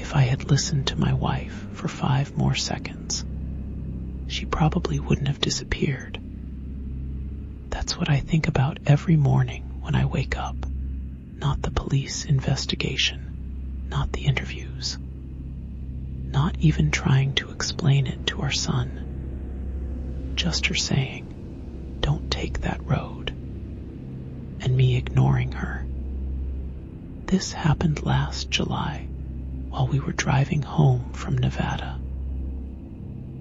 If I had listened to my wife for 5 more seconds, she probably wouldn't have disappeared. That's what I think about every morning when I wake up. Not the police investigation, not the interviews, not even trying to explain it to our son. Just her saying, "Don't take that road," and me ignoring her. This happened last July while we were driving home from Nevada.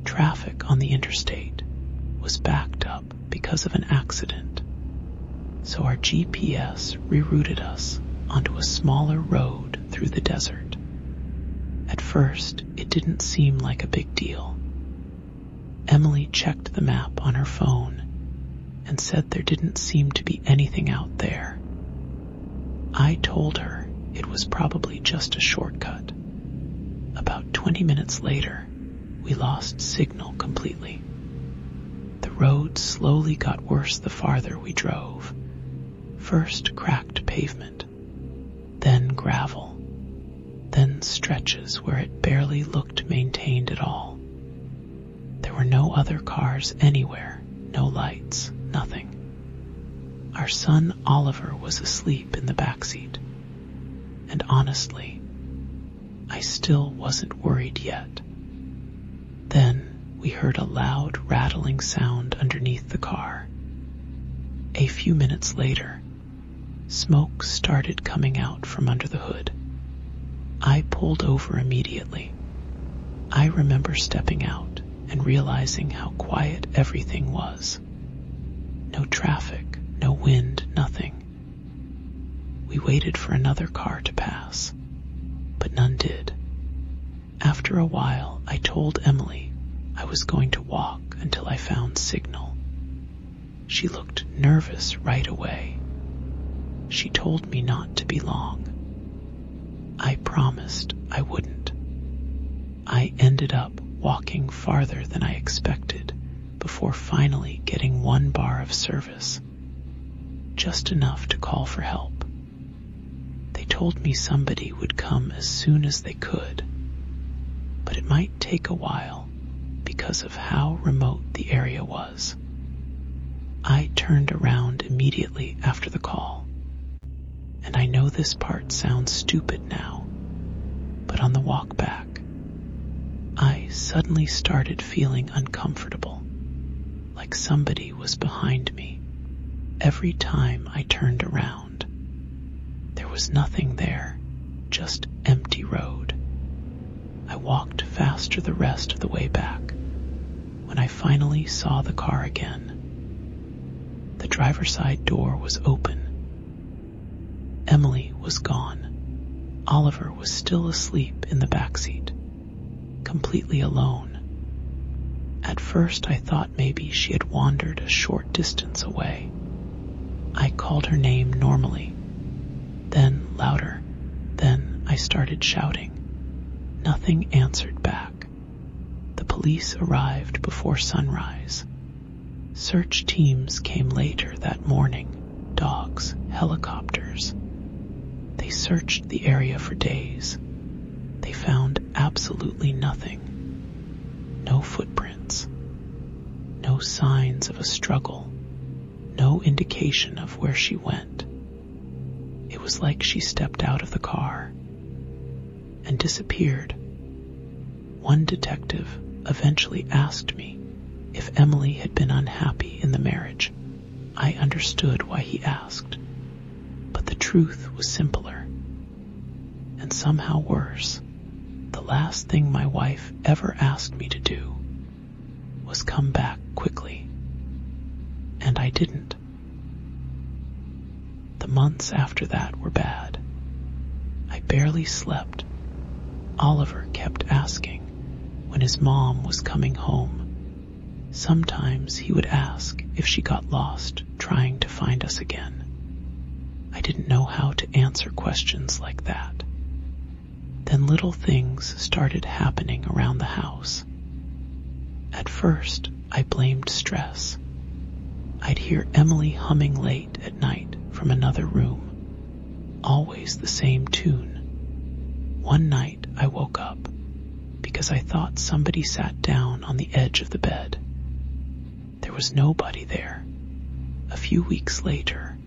Traffic on the interstate was backed up because of an accident, so our GPS rerouted us onto a smaller road through the desert. At first, it didn't seem like a big deal. Emily checked the map on her phone and said there didn't seem to be anything out there. I told her it was probably just a shortcut. About 20 minutes later, we lost signal completely. The road slowly got worse the farther we drove. First cracked pavement, then gravel, then stretches where it barely looked maintained at all. There were no other cars anywhere, no lights, nothing. Our son Oliver was asleep in the backseat, and honestly, I still wasn't worried yet. Then we heard a loud rattling sound underneath the car. A few minutes later, smoke started coming out from under the hood. I pulled over immediately. I remember stepping out and realizing how quiet everything was. No traffic, no wind, nothing. We waited for another car to pass, but none did. After a while, I told Emily I was going to walk until I found signal. She looked nervous right away. She told me not to be long. I promised I wouldn't. I ended up walking farther than I expected before finally getting 1 bar of service, just enough to call for help. They told me somebody would come as soon as they could, but it might take a while because of how remote the area was. I turned around immediately after the call, and I know this part sounds stupid now, but on the walk back, I suddenly started feeling uncomfortable, like somebody was behind me. Every time I turned around, there was nothing there, just empty road. I walked faster the rest of the way back. When I finally saw the car again, the driver's side door was open. Emily was gone. Oliver was still asleep in the backseat, completely alone. At first I thought maybe she had wandered a short distance away. I called her name normally, then louder, then I started shouting. Nothing answered back. The police arrived before sunrise. Search teams came later that morning, dogs, helicopters. They searched the area for days. They found absolutely nothing. No footprints. No signs of a struggle. No indication of where she went. It was like she stepped out of the car and disappeared. One detective eventually asked me if Emily had been unhappy in the marriage. I understood why he asked, but the truth was simpler and somehow worse. The last thing my wife ever asked me to do was come back quickly, and I didn't. The months after that were bad. I barely slept. Oliver kept asking when his mom was coming home. Sometimes he would ask if she got lost trying to find us again. I didn't know how to answer questions like that. Then little things started happening around the house. At first, I blamed stress. I'd hear Emily humming late at night from another room, always the same tune. One night I woke up because I thought somebody sat down on the edge of the bed. There was nobody there. A few weeks later,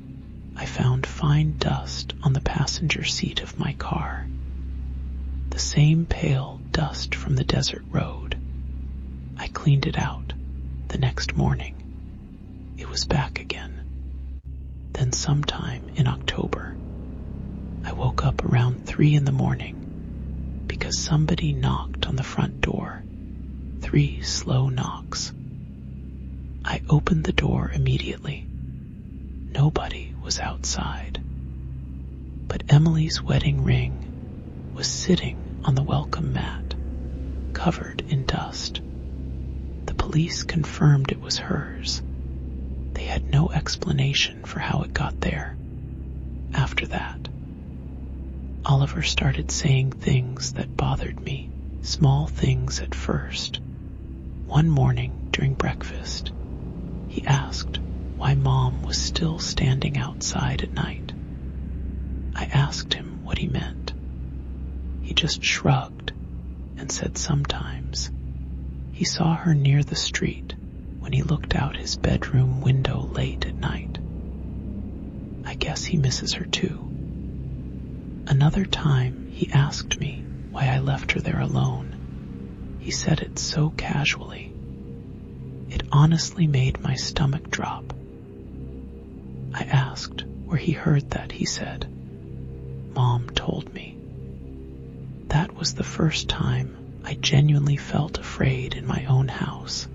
I found fine dust on the passenger seat of my car. The same pale dust from the desert road. I cleaned it out. The next morning, it was back again. Then sometime in October, I woke up around 3 a.m. because somebody knocked on the front door. 3 slow knocks. I opened the door immediately. Nobody was outside. But Emily's wedding ring was sitting on the welcome mat, covered in dust. The police confirmed it was hers. They had no explanation for how it got there. After that, Oliver started saying things that bothered me, small things at first. One morning during breakfast, he asked why Mom was still standing outside at night. I asked him what he meant. He just shrugged and said sometimes he saw her near the street when he looked out his bedroom window late at night. I guess he misses her too. Another time he asked me why I left her there alone. He said it so casually. It honestly made my stomach drop. I asked where he heard that. He said, "Mom told me." That was the first time I genuinely felt afraid in my own house.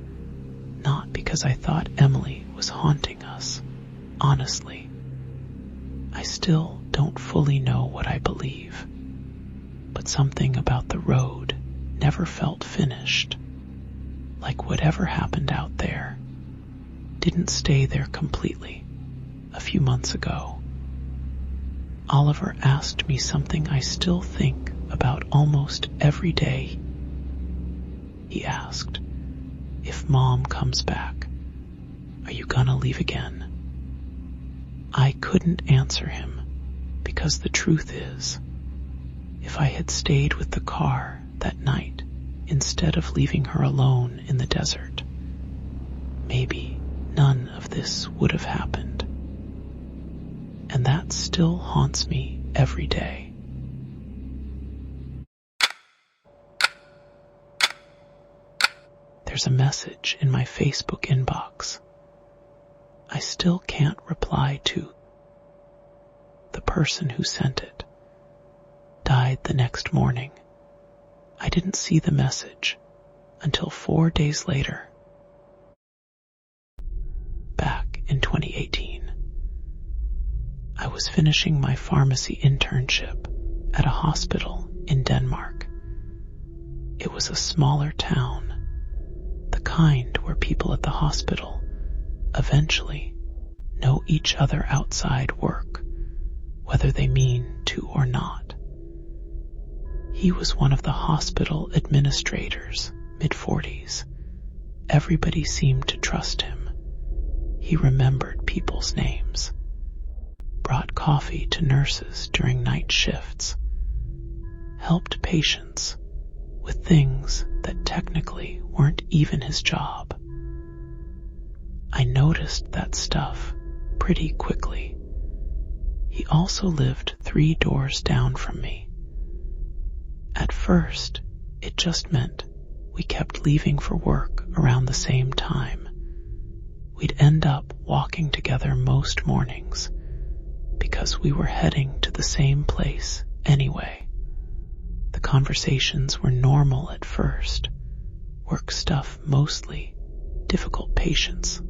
Not because I thought Emily was haunting us. Honestly, I still don't fully know what I believe. But something about the road never felt finished. Like whatever happened out there didn't stay there completely. A few months ago, Oliver asked me something I still think about almost every day. He asked, "If Mom comes back, are you gonna leave again?" I couldn't answer him because the truth is, if I had stayed with the car that night instead of leaving her alone in the desert, maybe none of this would have happened. And that still haunts me every day. There's a message in my Facebook inbox I still can't reply to. The person who sent it died the next morning. I didn't see the message until 4 days later, back in 2018. I was finishing my pharmacy internship at a hospital in Denmark. It was a smaller town, the kind where people at the hospital eventually know each other outside work, whether they mean to or not. He was one of the hospital administrators, mid-40s. Everybody seemed to trust him. He remembered people's names, brought coffee to nurses during night shifts, helped patients with things that technically weren't even his job. I noticed that stuff pretty quickly. He also lived 3 doors down from me. At first, it just meant we kept leaving for work around the same time. We'd end up walking together most mornings because we were heading to the same place anyway. The conversations were normal at first, work stuff mostly, difficult patients,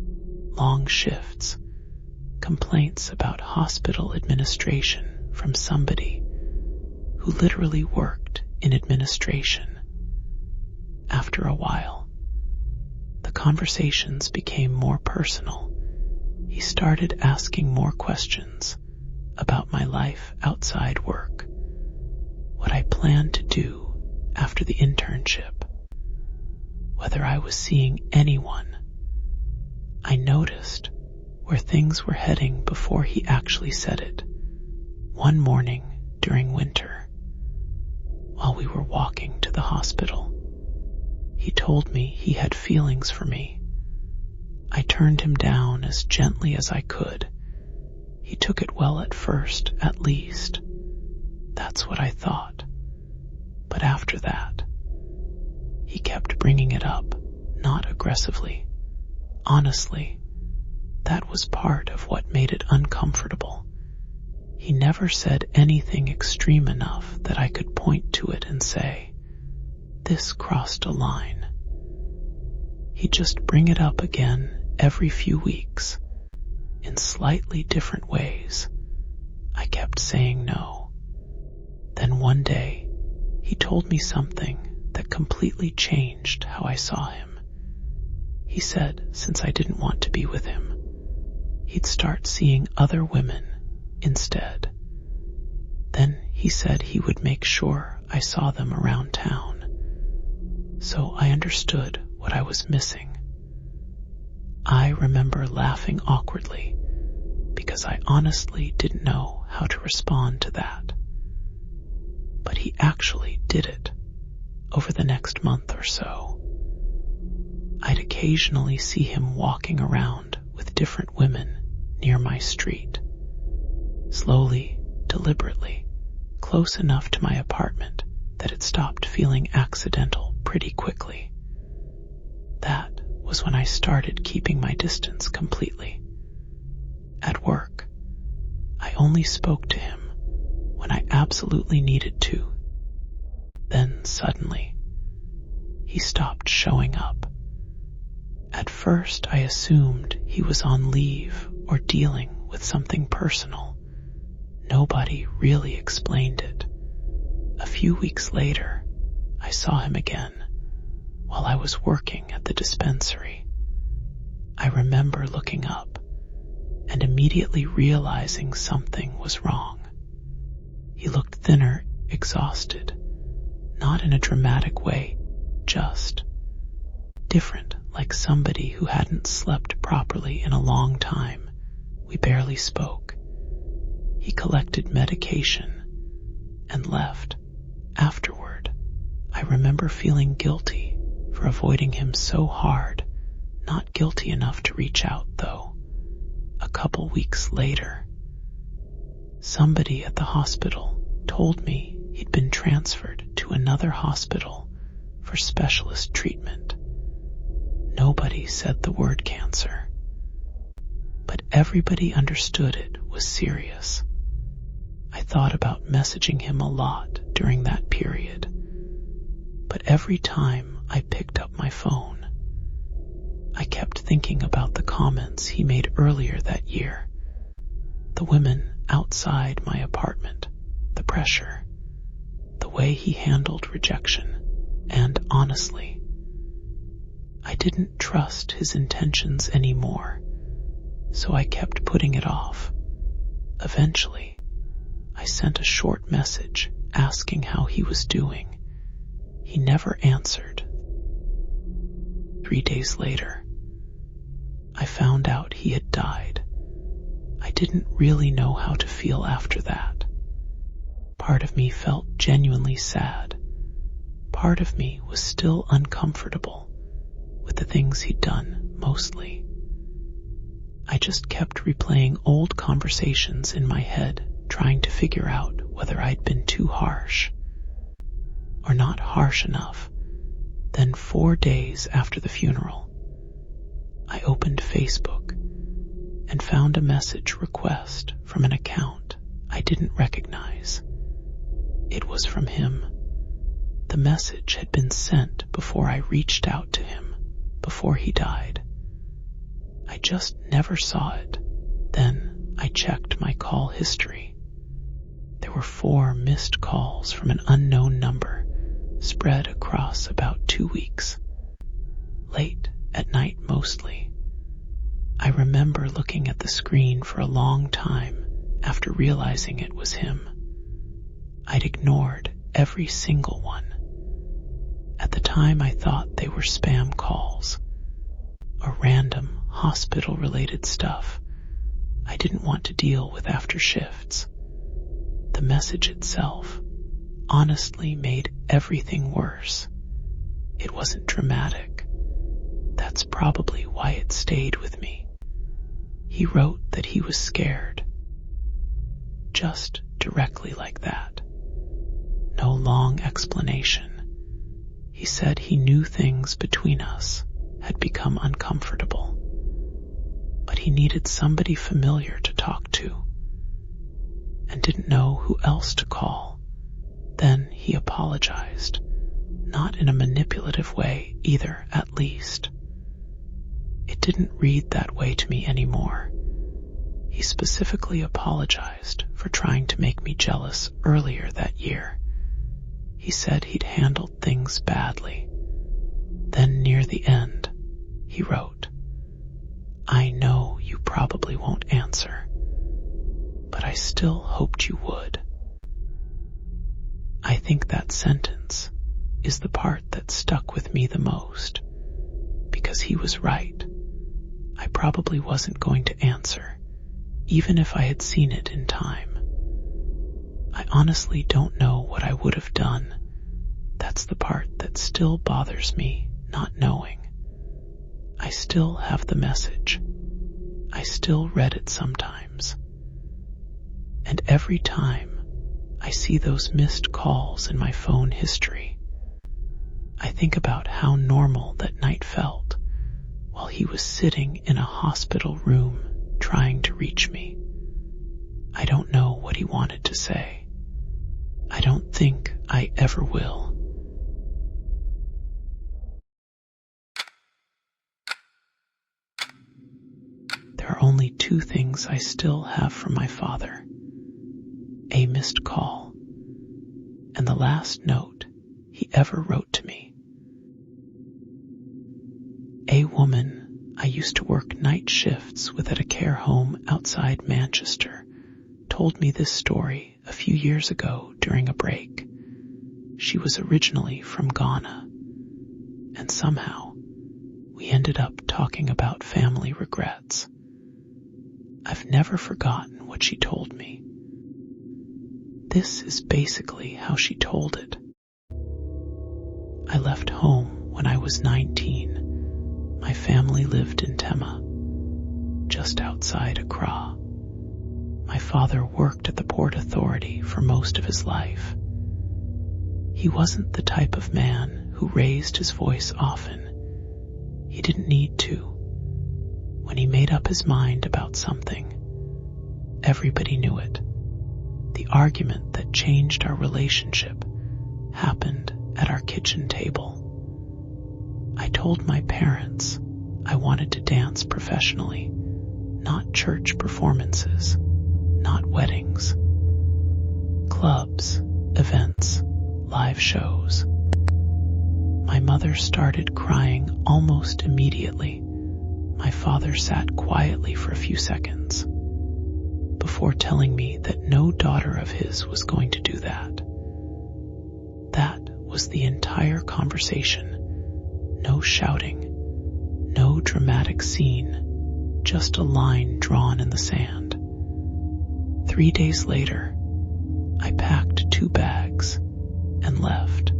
long shifts, complaints about hospital administration from somebody who literally worked in administration. After a while, the conversations became more personal. He started asking more questions about my life outside work, what I planned to do after the internship, whether I was seeing anyone. I noticed where things were heading before he actually said it. One morning during winter, while we were walking hospital. He told me he had feelings for me. I turned him down as gently as I could. He took it well at first, at least. That's what I thought. But after that, he kept bringing it up, not aggressively. Honestly, that was part of what made it uncomfortable. He never said anything extreme enough that I could point to it and say, this crossed a line. He'd just bring it up again every few weeks, in slightly different ways. I kept saying no. Then one day, he told me something that completely changed how I saw him. He said since I didn't want to be with him, he'd start seeing other women instead. Then he said he would make sure I saw them around town. So I understood what I was missing. I remember laughing awkwardly because I honestly didn't know how to respond to that. But he actually did it over the next month or so. I'd occasionally see him walking around with different women near my street. Slowly, deliberately, close enough to my apartment that it stopped feeling accidental pretty quickly. That was when I started keeping my distance completely. At work, I only spoke to him when I absolutely needed to. Then suddenly, he stopped showing up. At first, I assumed he was on leave or dealing with something personal. Nobody really explained it. A few weeks later, I saw him again while I was working at the dispensary. I remember looking up and immediately realizing something was wrong. He looked thinner, exhausted, not in a dramatic way, just different, like somebody who hadn't slept properly in a long time. We barely spoke. He collected medication and left. Afterward, I remember feeling guilty for avoiding him so hard, not guilty enough to reach out, though. A couple weeks later, somebody at the hospital told me he'd been transferred to another hospital for specialist treatment. Nobody said the word cancer, but everybody understood it was serious. I thought about messaging him a lot during that period, but every time I picked up my phone, I kept thinking about the comments he made earlier that year. The women outside my apartment, the pressure, the way he handled rejection, and honestly, I didn't trust his intentions anymore, so I kept putting it off. Eventually, I sent a short message asking how he was doing. He never answered. 3 days later, I found out he had died. I didn't really know how to feel after that. Part of me felt genuinely sad. Part of me was still uncomfortable with the things he'd done, mostly. I just kept replaying old conversations in my head, trying to figure out whether I'd been too harsh or not harsh enough. Then 4 days after the funeral, I opened Facebook and found a message request from an account I didn't recognize. It was from him. The message had been sent before I reached out to him, before he died. I just never saw it. Then I checked my call history. There were 4 missed calls from an unknown number, spread across about 2 weeks. Late at night mostly. I remember looking at the screen for a long time after realizing it was him. I'd ignored every single one. At the time I thought they were spam calls or random hospital-related stuff I didn't want to deal with after shifts. The message itself honestly made everything worse. It wasn't dramatic. That's probably why it stayed with me. He wrote that he was scared. Just directly like that. No long explanation. He said he knew things between us had become uncomfortable, but he needed somebody familiar to talk to and didn't know who else to call. Then he apologized, not in a manipulative way either, at least. It didn't read that way to me anymore. He specifically apologized for trying to make me jealous earlier that year. He said he'd handled things badly. Then near the end, he wrote, "I know you probably won't answer, but I still hoped you would." I think that sentence is the part that stuck with me the most, because he was right. I probably wasn't going to answer, even if I had seen it in time. I honestly don't know what I would have done. That's the part that still bothers me, not knowing. I still have the message. I still read it sometimes. And every time I see those missed calls in my phone history, I think about how normal that night felt while he was sitting in a hospital room trying to reach me. I don't know what he wanted to say. I don't think I ever will. There are only two things I still have from my father: a missed call and the last note he ever wrote to me. A woman I used to work night shifts with at a care home outside Manchester told me this story a few years ago during a break. She was originally from Ghana, and somehow we ended up talking about family regrets. I've never forgotten what she told me. This is basically how she told it. I left home when I was 19. My family lived in Tema, just outside Accra. My father worked at the Port Authority for most of his life. He wasn't the type of man who raised his voice often. He didn't need to. When he made up his mind about something, everybody knew it. The argument that changed our relationship happened at our kitchen table. I told my parents I wanted to dance professionally, not church performances, not weddings, clubs, events, live shows. My mother started crying almost immediately. My father sat quietly for a few seconds before telling me that no daughter of his was going to do that. That was the entire conversation. No shouting, no dramatic scene, just a line drawn in the sand. 3 days later, I packed 2 bags and left.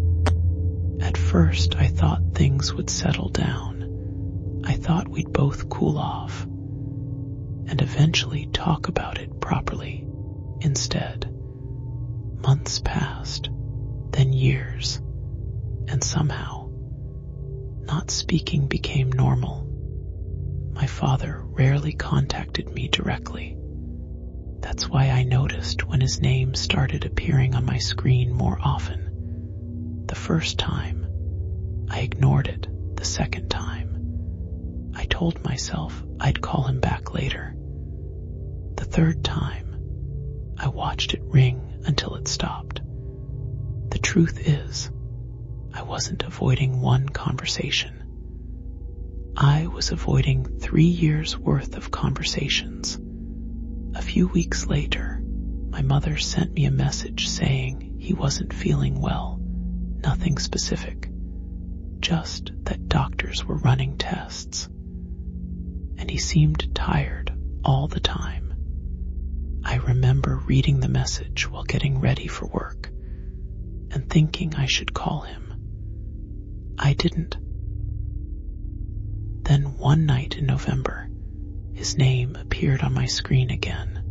At first, I thought things would settle down. I thought we'd both cool off and eventually talk about it properly. Instead, months passed, then years, and somehow, not speaking became normal. My father rarely contacted me directly. That's why I noticed when his name started appearing on my screen more often. The first time, I ignored it. The second time, I told myself I'd call him back later. The third time, I watched it ring until it stopped. The truth is, I wasn't avoiding one conversation. I was avoiding 3 years' worth of conversations. A few weeks later, my mother sent me a message saying he wasn't feeling well. Nothing specific, just that doctors were running tests. And he seemed tired all the time. I remember reading the message while getting ready for work and thinking I should call him. I didn't. Then one night in November, his name appeared on my screen again.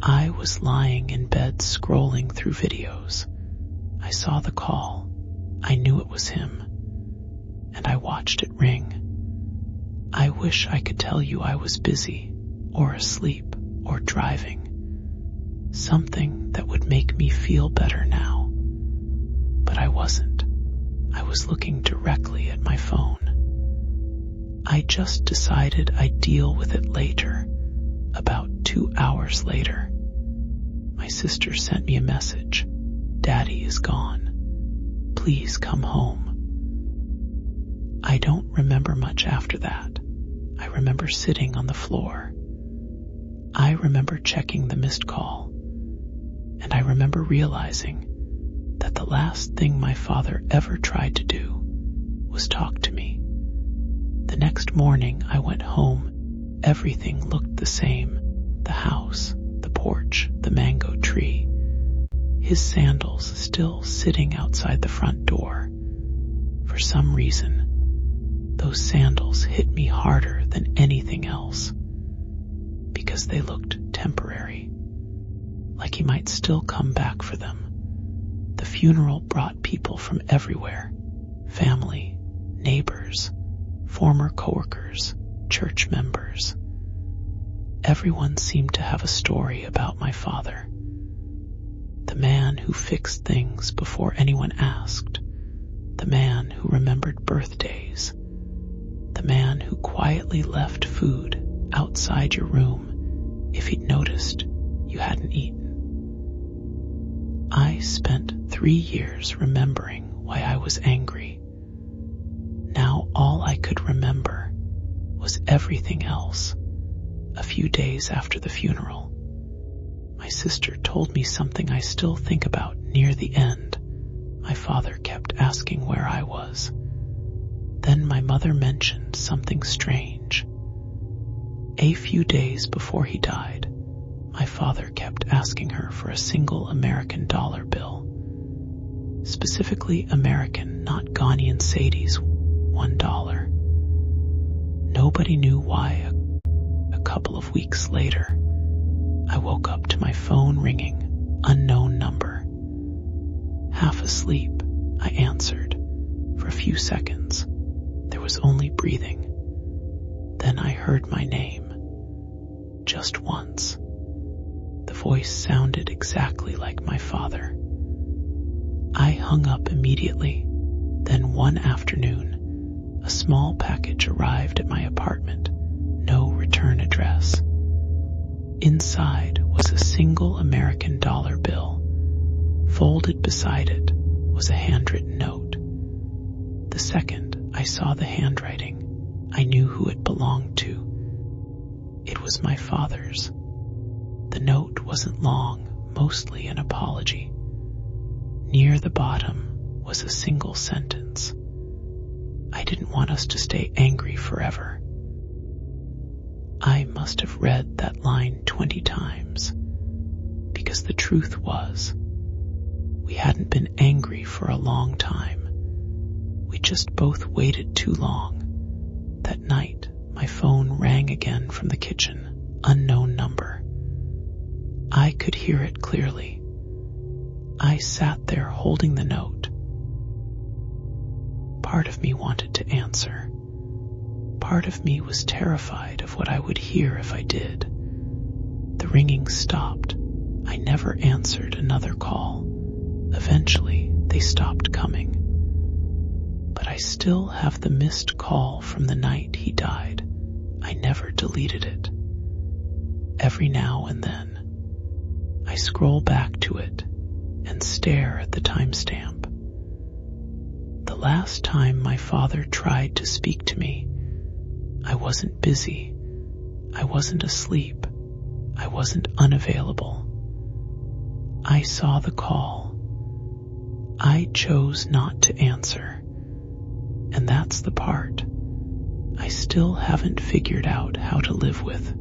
I was lying in bed scrolling through videos. I saw the call. I knew it was him, and I watched it ring. I wish I could tell you I was busy, or asleep, or driving. Something that would make me feel better now. But I wasn't. I was looking directly at my phone. I just decided I'd deal with it later. About 2 hours later, my sister sent me a message. Daddy is gone. Please come home. I don't remember much after that. I remember sitting on the floor. I remember checking the missed call. And I remember realizing that the last thing my father ever tried to do was talk to me. The next morning I went home. Everything looked the same. The house, the porch, the mango tree. His sandals still sitting outside the front door. For some reason, those sandals hit me harder than anything else. Because they looked temporary. Like he might still come back for them. The funeral brought people from everywhere. Family, neighbors, former coworkers, church members. Everyone seemed to have a story about my father. The man who fixed things before anyone asked. The man who remembered birthdays. The man who quietly left food outside your room if he'd noticed you hadn't eaten. I spent 3 years remembering why I was angry. Now all I could remember was everything else. A few days after the funeral, my sister told me something I still think about near the end. My father kept asking where I was. Then my mother mentioned something strange. A few days before he died, my father kept asking her for a single American dollar bill. Specifically American, not Ghanaian cedis, $1. Nobody knew why. A couple of weeks later, I woke up to my phone ringing, unknown number. Half asleep, I answered. For a few seconds, there was only breathing. Then I heard my name. Just once. The voice sounded exactly like my father. I hung up immediately. Then one afternoon, a small package arrived at my apartment. No return address. Inside was a single American dollar bill. Folded beside it was a handwritten note. The second I saw the handwriting, I knew who it belonged to. It was my father's. The note wasn't long, mostly an apology. Near the bottom was a single sentence. I didn't want us to stay angry forever. I must have read that line 20 times, because the truth was, we hadn't been angry for a long time. We just both waited too long. That night, my phone rang again from the kitchen, unknown number. I could hear it clearly. I sat there holding the note. Part of me wanted to answer. Part of me was terrified of what I would hear if I did. The ringing stopped. I never answered another call. Eventually, they stopped coming. But I still have the missed call from the night he died. I never deleted it. Every now and then, I scroll back to it and stare at the timestamp. The last time my father tried to speak to me, I wasn't busy. I wasn't asleep. I wasn't unavailable. I saw the call. I chose not to answer. And that's the part I still haven't figured out how to live with.